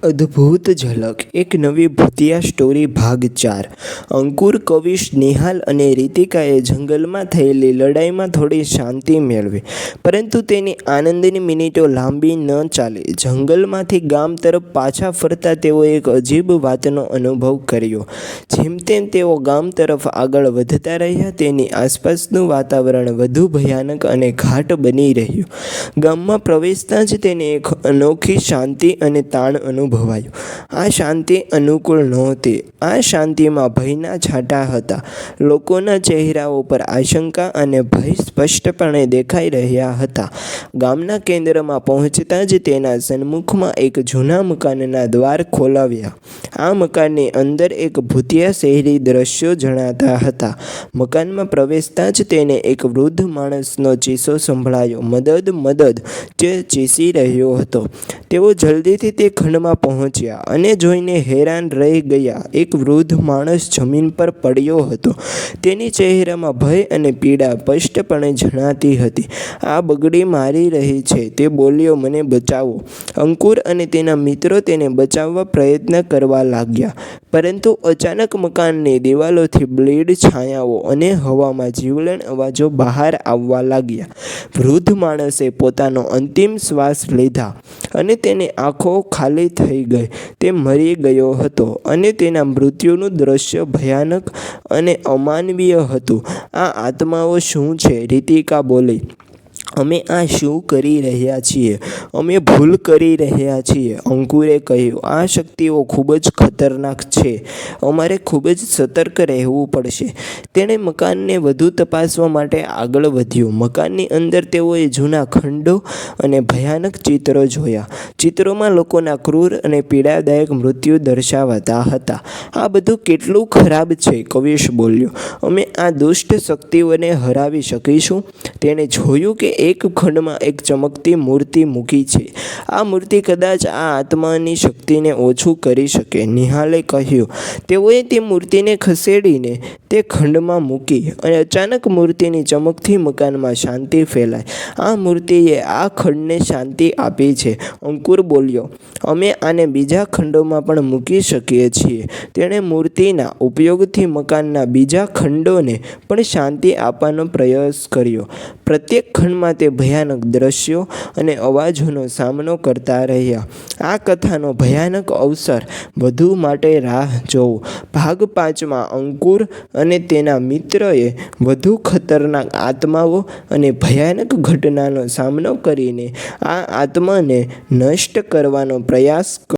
અદ્ભુત ઝલક, એક નવી ભૂતિયા સ્ટોરી ભાગ 4। અંકુર, કવિશ, નિહાલ અને રીતિકાએ જંગલમાં થયેલી લડાઈમાં થોડી શાંતિ મેળવી, પરંતુ તેની આનંદની મિનિટો લાંબી ન ચાલી। જંગલમાંથી ગામ તરફ પાછા ફરતા તેઓએ એક અજીબ વાતનો અનુભવ કર્યો। જેમ તેમ તેઓ ગામ તરફ આગળ વધતા રહ્યા, તેની આસપાસનું વાતાવરણ વધુ ભયાનક અને ઘાટ બની રહ્યું। ગામમાં પ્રવેશતાં જ તેને એક અનોખી શાંતિ અને તાણ અનુભવાયો। આ શાંતિ અનુકૂળ નહોતી। આ શાંતિમાં ભયના છાંટા હતા। લોકોના ચહેરાઓ પર આશંકા અને ભય સ્પષ્ટપણે દેખાઈ રહ્યા હતા। ગામના કેન્દ્રમાં પહોંચતાં જ તેના સન્મુખમાં એક જૂના મકાનના દ્વાર ખોલાવ્યા। આ મકાનની અંદર એક ભૂતિયા શહેરી દ્રશ્યો જણાતા હતા। મકાનમાં પ્રવેશતાં જ તેને એક વૃદ્ધ માણસનો ચીસો સંભળાયો, મદદ, મદદ, જે ચીસી રહ્યો હતો। તેઓ જલ્દીથી તે ખંડમાં પહોંચ્યા અને જોઈને હેરાન રહી ગયા। એક વૃદ્ધ માણસ જમીન પર પડ્યો હતો। તેની ચહેરામાં ભય અને પીડા સ્પષ્ટપણે જણાતી હતી। આ બગડી મારી રહી છે, તે બોલ્યો, મને બચાવો। અંકુર અને તેના મિત્રો તેને બચાવવા પ્રયત્ન કરવા લાગ્યા, પરંતુ અચાનક મકાનની દિવાલોથી બ્લેડ છાયાઓ અને હવામાં જીવલેણ અવાજો બહાર આવવા લાગ્યા। વૃદ્ધ માણસે પોતાનો અંતિમ શ્વાસ લીધા અને તેની આંખો ખાલી થઈ ગઈ। તે મરી ગયો હતો અને તેના મૃત્યુનું દ્રશ્ય ભયાનક અને અમાનવીય હતું। આ આત્માઓ શું છે? રીતિકા બોલી, અમે આ શું કરી રહ્યા છીએ? અમે ભૂલ કરી રહ્યા છીએ, અંકુરે કહ્યું। આ શક્તિઓ ખૂબ જ ખતરનાક છે, અમારે ખૂબ જ સતર્ક રહેવું પડશે। તેણે મકાનને વધુ તપાસવા માટે આગળ વધ્યો। મકાનની અંદર તેઓએ જૂના ખંડો અને ભયાનક ચિત્રો જોયા। ચિત્રોમાં લોકોના ક્રૂર અને પીડાદાયક મૃત્યુ દર્શાવાતા હતા। આ બધું કેટલું ખરાબ છે, કવિશ બોલ્યો। અમે આ દુષ્ટ શક્તિઓને હરાવી શકીશું। તેણે જોયું કે એક ખંડમાં એક ચમકતી મૂર્તિ મૂકી છે। આ મૂર્તિ કદાચ આ આત્માની શક્તિને ઓછું કરી શકે, નિહાલે કહ્યું। તેઓએ તે મૂર્તિને ખસેડીને તે ખંડમાં મૂકી અને અચાનક મૂર્તિની ચમકથી મકાનમાં શાંતિ ફેલાઈ। આ મૂર્તિએ આ ખંડને શાંતિ આપી છે, અંકુર બોલ્યો। અમે આને બીજા ખંડોમાં પણ મૂકી શકીએ છીએ। તેણે મૂર્તિના ઉપયોગથી મકાનના બીજા ખંડોને પણ શાંતિ આપવાનો પ્રયાસ કર્યો। પ્રત્યેક ખંડમાં તે ભયાનક દ્રશ્યો અને અવાજોનો સામનો કરતા રહ્યા। આ કથાનો ભયાનક અવસર વધુ માટે રાહ જોવો। ભાગ 5માં અંકુર અને તેના મિત્રએ વધુ ખતરનાક આત્માઓ અને ભયાનક ઘટનાનો સામનો કરીને આ આત્માને નષ્ટ કરવાનો પ્રયાસ